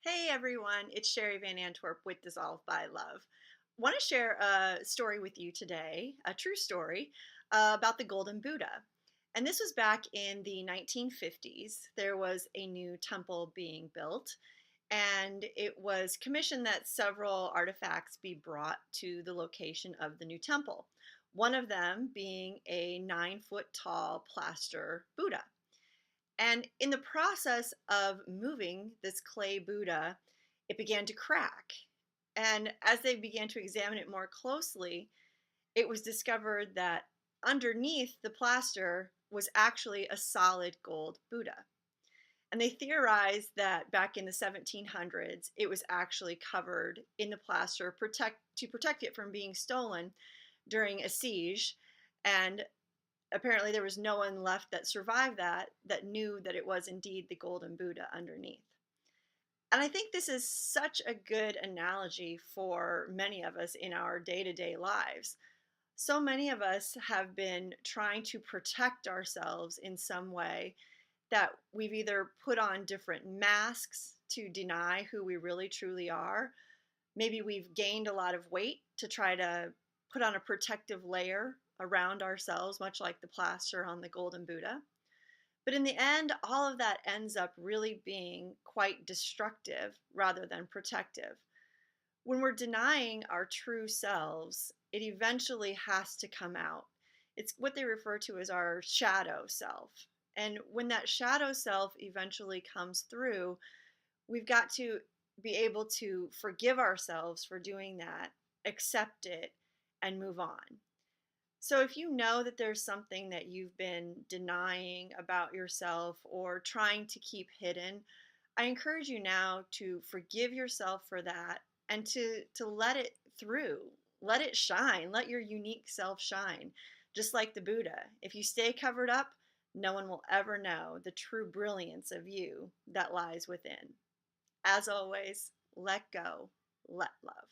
Hey everyone, it's Sherry Van Antwerp with Dissolved by Love. Want to share a story with you today, a true story about the Golden Buddha. And this was back in the 1950s. There was a new temple being built, and it was commissioned that several artifacts be brought to the location of the new temple. One of them being a 9 foot tall plaster Buddha. And in the process of moving this clay Buddha, it began to crack. And as they began to examine it more closely, it was discovered that underneath the plaster was actually a solid gold Buddha. And they theorized that back in the 1700s, it was actually covered in the plaster to protect it from being stolen during a siege. And apparently there was no one left that survived that knew that it was indeed the golden Buddha underneath. And I think this is such a good analogy for many of us in our day-to-day lives. So many of us have been trying to protect ourselves in some way that we've either put on different masks to deny who we really truly are. Maybe we've gained a lot of weight to try to put on a protective layer around ourselves, much like the plaster on the golden Buddha. But in the end, all of that ends up really being quite destructive rather than protective. When we're denying our true selves, it eventually has to come out. It's what they refer to as our shadow self. And when that shadow self eventually comes through, we've got to be able to forgive ourselves for doing that, accept it, and move on. So if you know that there's something that you've been denying about yourself or trying to keep hidden, I encourage you now to forgive yourself for that and to let it through. Let it shine. Let your unique self shine. Just like the Buddha. If you stay covered up, no one will ever know the true brilliance of you that lies within. As always, let go, let love.